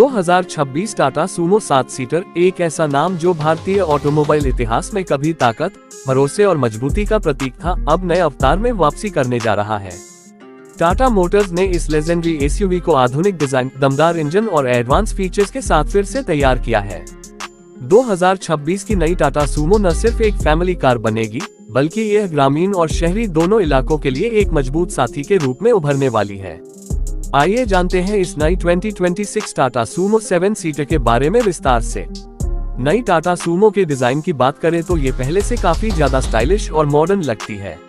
2026 Tata Sumo 7 seater, एक ऐसा नाम जो भारतीय ऑटोमोबाइल इतिहास में कभी ताकत, भरोसे और मजबूती का प्रतीक था, अब नए अवतार में वापसी करने जा रहा है। टाटा मोटर्स ने इस लेजेंडरी एसयूवी को आधुनिक डिजाइन, दमदार इंजन और एडवांस फीचर्स के साथ फिर से तैयार किया है। 2026 की नई टाटा सूमो न सिर्फ एक फैमिली कार बनेगी, बल्कि यह ग्रामीण और शहरी दोनों इलाकों के लिए एक मजबूत साथी के रूप में उभरने वाली है। आइए जानते हैं इस नई 2026 टाटा सूमो 7 सीटर के बारे में विस्तार से। नई टाटा सूमो के डिजाइन की बात करें तो ये पहले से काफी ज्यादा स्टाइलिश और मॉडर्न लगती है।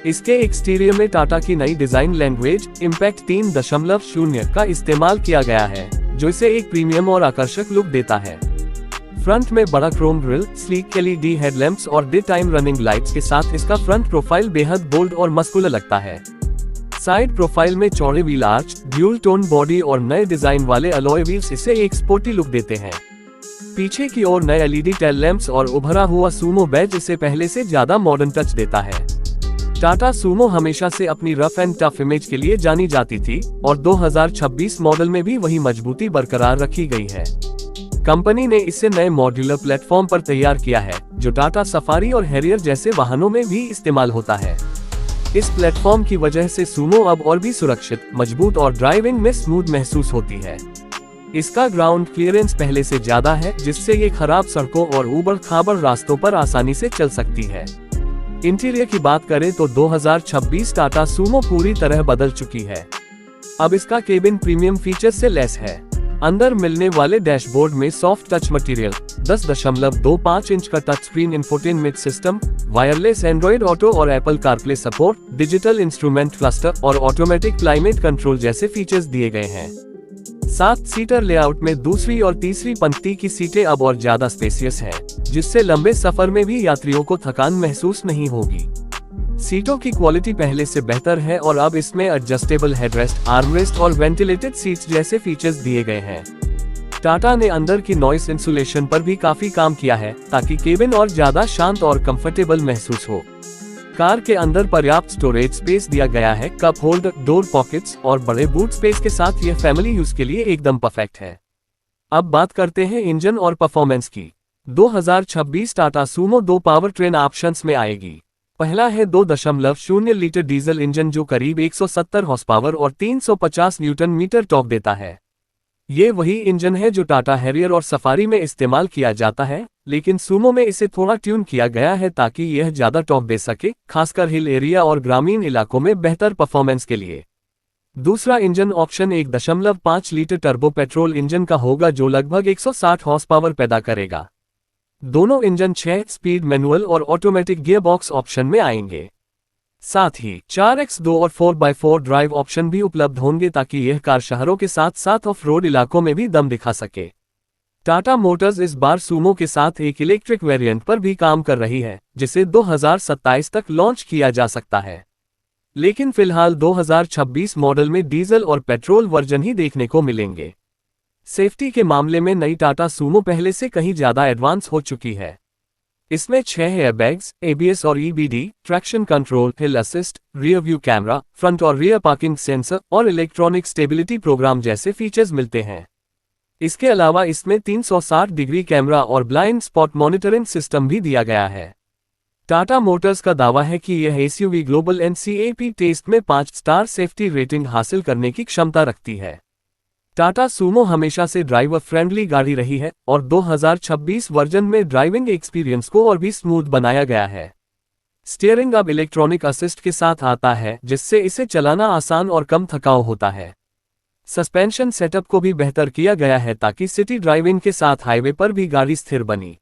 इसके एक्सटीरियर में टाटा की नई डिजाइन लैंग्वेज इम्पैक्ट 3.0 का इस्तेमाल किया गया है, जो इसे एक प्रीमियम और आकर्षक लुक देता है। फ्रंट में बड़ा Chrome grill, sleek LED headlamps और डे टाइम रनिंग लाइट्स के साथ इसका फ्रंट प्रोफाइल बेहद बोल्ड और मस्कुलर लगता है। साइड प्रोफाइल में चौड़े wheel arch, dual tone body और नए डिजाइन वाले अलॉय व्हील्स इसे एक स्पोर्टी लुक देते हैं। पीछे की ओर नए एलईडी टेल लैंप्स और उभरा हुआ सूमो बैज इसे पहले से ज्यादा मॉडर्न टच देता है। टाटा सूमो हमेशा से अपनी रफ एंड टफ इमेज के लिए जानी जाती थी और 2026 मॉडल में भी वही मजबूती बरकरार रखी गई है। कंपनी ने इसे नए मॉड्यूलर प्लेटफॉर्म पर तैयार किया है, जो टाटा सफारी और हैरियर जैसे वाहनों में भी इस्तेमाल होता है। इस प्लेटफॉर्म की वजह से सूमो अब और भी सुरक्षित, मजबूत और ड्राइविंग में स्मूथ महसूस होती है। इसका ग्राउंड क्लियरेंस पहले से ज्यादा है, जिससे ये खराब सड़कों और ऊबड़-खाबड़ रास्तों पर आसानी से चल सकती है। इंटीरियर की बात करें तो 2026 टाटा सूमो पूरी तरह बदल चुकी है। अब इसका केबिन प्रीमियम फीचर से लैस है। अंदर मिलने वाले डैशबोर्ड में सॉफ्ट टच मटेरियल, 10.25 इंच का touch screen infotainment system, wireless Android Auto और Apple CarPlay support, digital instrument cluster और ऑटोमेटिक क्लाइमेट कंट्रोल जैसे फीचर्स दिए गए हैं। 7 सीटर लेआउट में दूसरी और तीसरी पंक्ति की सीटें अब और ज्यादा स्पेसियस हैं, जिससे लंबे सफर में भी यात्रियों को थकान महसूस नहीं होगी। सीटों की क्वालिटी पहले से बेहतर है और अब इसमें एडजस्टेबल हेडरेस्ट, आर्मरेस्ट और वेंटिलेटेड सीट्स जैसे फीचर्स दिए गए हैं। टाटा ने अंदर की नॉइस इंसुलेशन पर भी काफी काम किया है, ताकि केबिन और ज्यादा शांत और कंफर्टेबल महसूस हो। कार के अंदर पर्याप्त स्टोरेज स्पेस दिया गया है, कप होल्डर, डोर पॉकेट्स और बड़े बूट स्पेस के साथ यह फैमिली यूज के लिए एकदम परफेक्ट है। अब बात करते हैं इंजन और परफॉर्मेंस की। 2026 Tata Sumo 2 power train options में आएगी। पहला है 2.0 लीटर डीजल इंजन जो करीब 170 हॉर्स पावर और 350 न्यूटन मीटर टॉर्क देता है। ये वही इंजन है जो टाटा हैरियर और सफारी में इस्तेमाल किया जाता है, लेकिन सूमो में इसे थोड़ा ट्यून किया गया है ताकि यह ज्यादा टॉर्क दे सके, खासकर हिल एरिया और ग्रामीण इलाकों में बेहतर परफॉर्मेंस के लिए। दूसरा engine option 1.5 litre turbo petrol engine का होगा जो लगभग 160 हॉर्स पावर पैदा करेगा। दोनों इंजन 6 स्पीड मैनुअल और ऑटोमेटिक गियर बॉक्स ऑप्शन में आएंगे। साथ ही 4x2 और 4x4 ड्राइव ऑप्शन भी उपलब्ध होंगे ताकि यह कार शहरों के साथ साथ ऑफ रोड इलाकों में भी दम दिखा सके। टाटा मोटर्स इस बार सूमो के साथ एक इलेक्ट्रिक वेरिएंट पर भी काम कर रही है, जिसे 2027 तक लॉन्च किया जा सकता है। लेकिन फिलहाल 2026 मॉडल में डीजल और पेट्रोल वर्जन ही देखने को मिलेंगे। सेफ्टी के मामले में नई टाटा सूमो पहले से कहीं ज्यादा एडवांस हो चुकी है। इसमें 6 एयरबैग्स, एबीएस और ईबीडी, ट्रैक्शन कंट्रोल, हिल assist, rear view camera, front और रियर पार्किंग सेंसर और इलेक्ट्रॉनिक स्टेबिलिटी प्रोग्राम जैसे फीचर्स मिलते हैं। इसके अलावा इसमें 360 डिग्री कैमरा और ब्लाइंड स्पॉट मॉनिटरिंग सिस्टम भी दिया गया है। टाटा मोटर्स का दावा है कि यह एसयूवी ग्लोबल एनसीएपी टेस्ट में 5 स्टार सेफ्टी रेटिंग हासिल करने की क्षमता रखती है। टाटा सूमो हमेशा से ड्राइवर फ्रेंडली गाड़ी रही है और 2026 वर्जन में ड्राइविंग एक्सपीरियंस को और भी स्मूथ बनाया गया है। स्टीयरिंग अब इलेक्ट्रॉनिक असिस्ट के साथ आता है, जिससे इसे चलाना आसान और कम थकाऊ होता है। सस्पेंशन सेटअप को भी बेहतर किया गया है ताकि सिटी ड्राइविंग के साथ हाईवे पर भी गाड़ी स्थिर बनी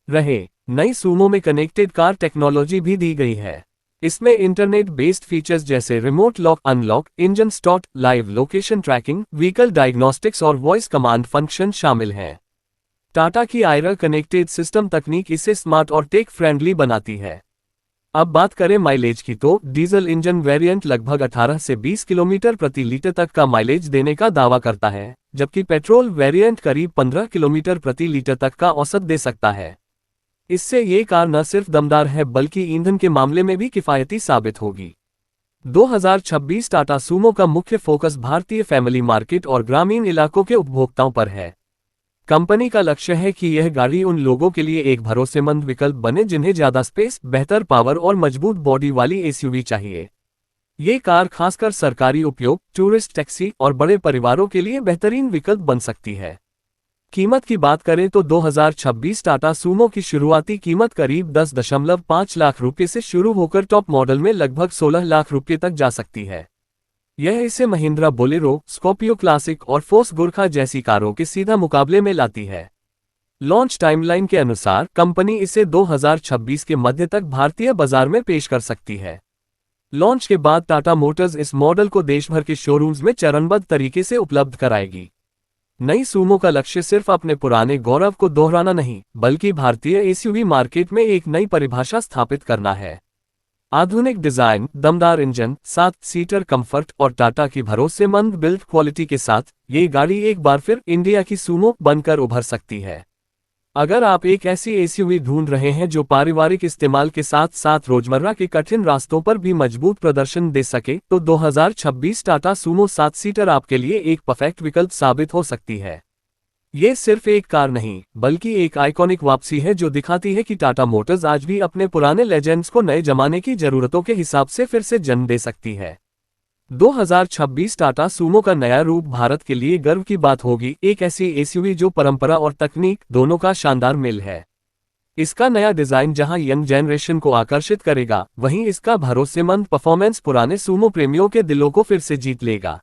रहे। नई सूमो में कनेक्टेड कार टेक्नोलॉजी भी दी गई है। इसमें इंटरनेट बेस्ड फीचर्स जैसे remote lock unlock, engine start, live location tracking, vehicle diagnostics और वॉइस कमांड फंक्शन शामिल हैं। टाटा की आयरा कनेक्टेड सिस्टम तकनीक इसे स्मार्ट और टेक फ्रेंडली बनाती है। अब बात करें माइलेज की तो डीजल इंजन वेरिएंट लगभग 18 से 20 किलोमीटर प्रति लीटर तक का माइलेज देने का दावा करता है, जबकि पेट्रोल वेरिएंट करीब 15 किलोमीटर प्रति लीटर तक का औसत दे सकता है। इससे ये कार न सिर्फ दमदार है बल्कि ईंधन के मामले में भी किफायती साबित होगी। 2026 टाटा सूमो का मुख्य फोकस भारतीय फैमिली मार्केट और ग्रामीण इलाकों के उपभोक्ताओं पर है। कंपनी का लक्ष्य है कि यह गाड़ी उन लोगों के लिए एक भरोसेमंद विकल्प बने जिन्हें ज्यादा स्पेस, बेहतर पावर और मजबूत बॉडी वाली एसयूवी चाहिए। ये कार खासकर सरकारी उपयोग, टूरिस्ट टैक्सी और बड़े परिवारों के लिए बेहतरीन विकल्प बन सकती है। कीमत की बात करें तो 2026 टाटा सूमो की शुरुआती कीमत करीब 10.5 लाख रुपये से शुरू होकर टॉप मॉडल में लगभग 16 लाख रुपये तक जा सकती है। यह इसे महिंद्रा बोलेरो, स्कॉर्पियो क्लासिक और फोर्स गुरखा जैसी कारों के सीधा मुकाबले में लाती है। लॉन्च टाइमलाइन के अनुसार कंपनी इसे 2026 के मध्य तक भारतीय बाजार में पेश कर सकती है। लॉन्च के बाद टाटा मोटर्स इस मॉडल को देश भर के शोरूम्स में चरणबद्ध तरीके से उपलब्ध कराएगी। नई सूमो का लक्ष्य सिर्फ अपने पुराने गौरव को दोहराना नहीं, बल्कि भारतीय एसयूवी मार्केट में एक नई परिभाषा स्थापित करना है। आधुनिक डिजाइन, दमदार इंजन, 7 सीटर कंफर्ट और टाटा की भरोसेमंद बिल्ड क्वालिटी के साथ ये गाड़ी एक बार फिर इंडिया की सूमो बनकर उभर सकती है। अगर आप एक ऐसी एसयूवी ढूंढ रहे हैं जो पारिवारिक इस्तेमाल के साथ साथ रोजमर्रा के कठिन रास्तों पर भी मजबूत प्रदर्शन दे सके, तो 2026 टाटा सूमो 7 सीटर आपके लिए एक परफेक्ट विकल्प साबित हो सकती है। ये सिर्फ एक कार नहीं, बल्कि एक आइकॉनिक वापसी है जो दिखाती है कि टाटा मोटर्स आज भी अपने पुराने लेजेंड्स को नए जमाने की जरूरतों के हिसाब से फिर से जन्म दे सकती है। 2026 टाटा सूमो का नया रूप भारत के लिए गर्व की बात होगी, एक ऐसी एसयूवी जो परंपरा और तकनीक दोनों का शानदार मेल है। इसका नया डिजाइन जहां यंग जनरेशन को आकर्षित करेगा, वहीं इसका भरोसेमंद परफॉर्मेंस पुराने सूमो प्रेमियों के दिलों को फिर से जीत लेगा।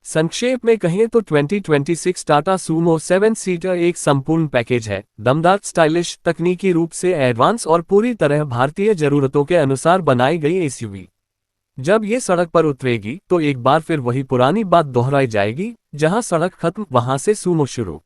संक्षेप में कहें तो 2026 टाटा सूमो 7 सीटर एक संपूर्ण पैकेज है, दमदार, स्टाइलिश, तकनीकी रूप से एडवांस और पूरी तरह भारतीय जरूरतों के अनुसार बनाई गई एसयूवी। जब ये सड़क पर उतरेगी तो एक बार फिर वही पुरानी बात दोहराई जाएगी, जहां सड़क खत्म वहां से सूमो शुरू।